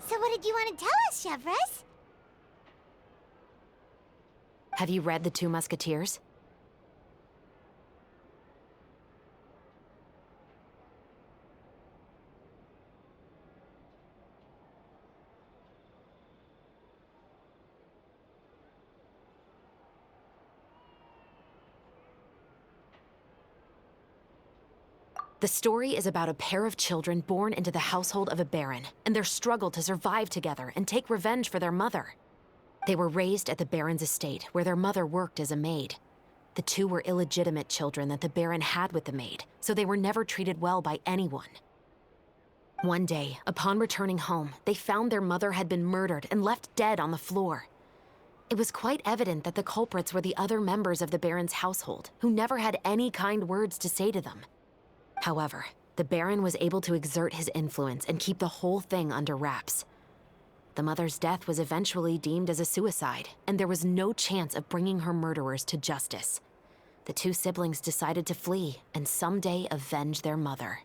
So what did you want to tell us, CHEVREUSE? Have you read The Two Musketeers? The story is about a pair of children born into the household of a baron and their struggle to survive together and take revenge for their mother. They were raised at the baron's estate, where their mother worked as a maid. The two were illegitimate children that the baron had with the maid, so they were never treated well by anyone. One day, upon returning home, they found their mother had been murdered and left dead on the floor. It was quite evident that the culprits were the other members of the baron's household, who never had any kind words to say to them. However, the baron was able to exert his influence and keep the whole thing under wraps. The mother's death was eventually deemed as a suicide, and there was no chance of bringing her murderers to justice. The two siblings decided to flee and someday avenge their mother.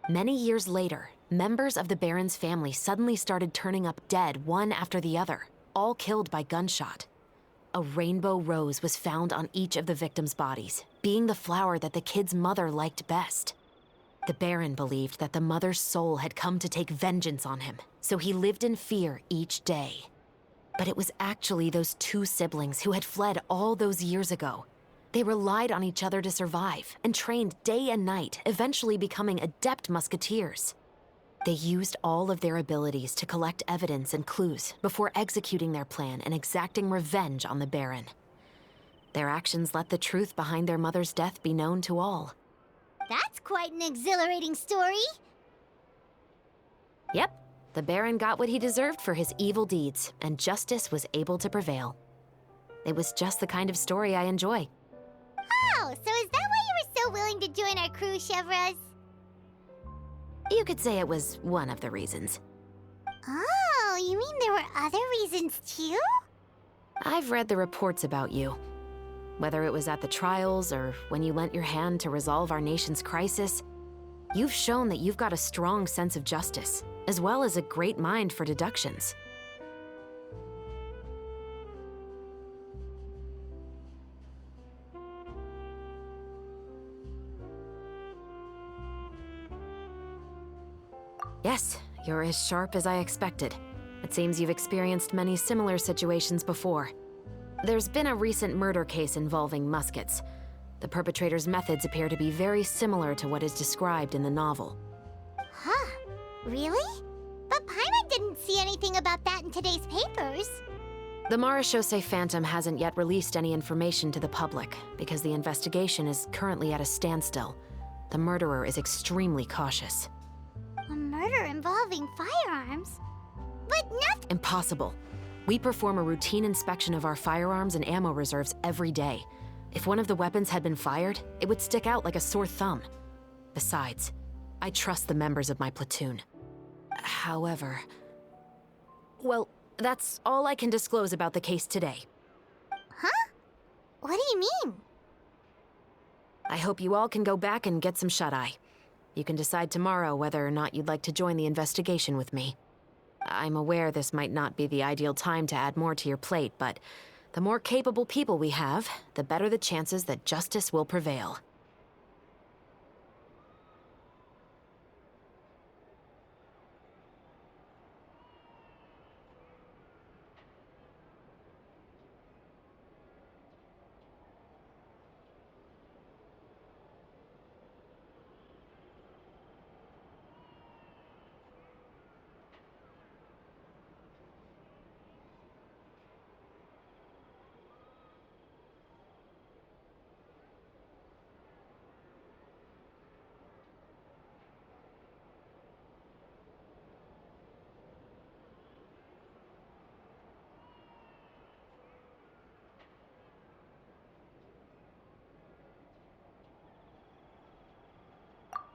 Many years later, members of the baron's family suddenly started turning up dead one after the other, all killed by gunshot. A rainbow rose was found on each of the victims' bodies, being the flower that the kid's mother liked best. The baron believed that the mother's soul had come to take vengeance on him, so he lived in fear each day. But it was actually those two siblings who had fled all those years ago. They relied on each other to survive and trained day and night, eventually becoming adept musketeers. They used all of their abilities to collect evidence and clues before executing their plan and exacting revenge on the baron. Their actions let the truth behind their mother's death be known to all. That's quite an exhilarating story. Yep, the baron got what he deserved for his evil deeds, and justice was able to prevail. It was just the kind of story I enjoy. Oh, so is that why you were so willing to join our crew, CHEVREUSE? You could say it was one of the reasons. Oh, you mean there were other reasons too? I've read the reports about you. Whether it was at the trials or when you lent your hand to resolve our nation's crisis, you've shown that you've got a strong sense of justice, as well as a great mind for deductions. Yes, you're as sharp as I expected. It seems you've experienced many similar situations before. There's been a recent murder case involving muskets. The perpetrator's methods appear to be very similar to what is described in the novel. Huh, really? But Paimon didn't see anything about that in today's papers. The Marechaussee Phantom hasn't yet released any information to the public because the investigation is currently at a standstill. The murderer is extremely cautious. A murder involving firearms? But nothing— Impossible. We perform a routine inspection of our firearms and ammo reserves every day. If one of the weapons had been fired, it would stick out like a sore thumb. Besides, I trust the members of my platoon. However... Well, that's all I can disclose about the case today. Huh? What do you mean? I hope you all can go back and get some shut-eye. You can decide tomorrow whether or not you'd like to join the investigation with me. I'm aware this might not be the ideal time to add more to your plate, but the more capable people we have, the better the chances that justice will prevail.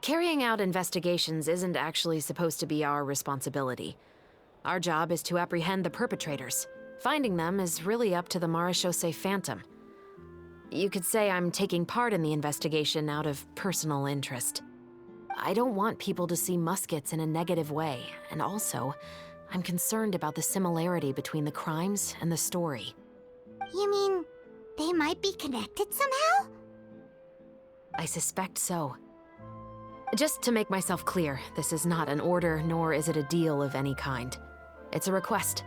Carrying out investigations isn't actually supposed to be our responsibility. Our job is to apprehend the perpetrators. Finding them is really up to the Marechaussee Phantom. You could say I'm taking part in the investigation out of personal interest. I don't want people to see muskets in a negative way, and also, I'm concerned about the similarity between the crimes and the story. You mean they might be connected somehow? I suspect so. Just to make myself clear, this is not an order, nor is it a deal of any kind. It's a request,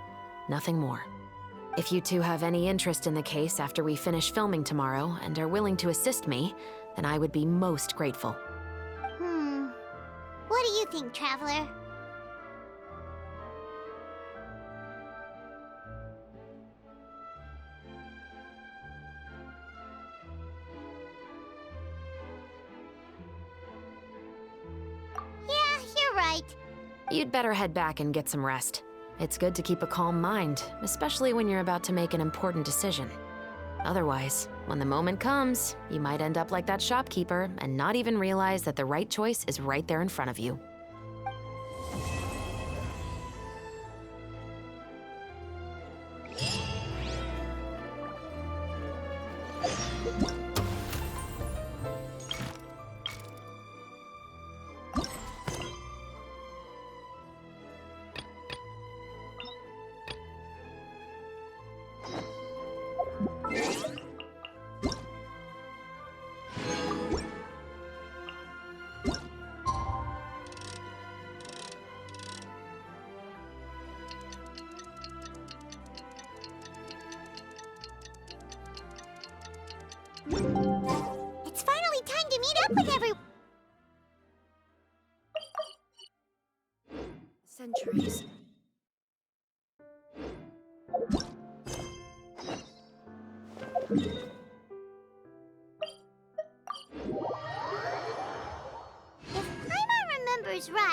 nothing more. If you two have any interest in the case after we finish filming tomorrow and are willing to assist me, then I would be most grateful. What do you think, Traveler? Yeah, you're right. You'd better head back and get some rest. It's good to keep a calm mind, especially when you're about to make an important decision. Otherwise, when the moment comes, you might end up like that shopkeeper and not even realize that the right choice is right there in front of you. It's finally time to meet up with everyone. Centuries.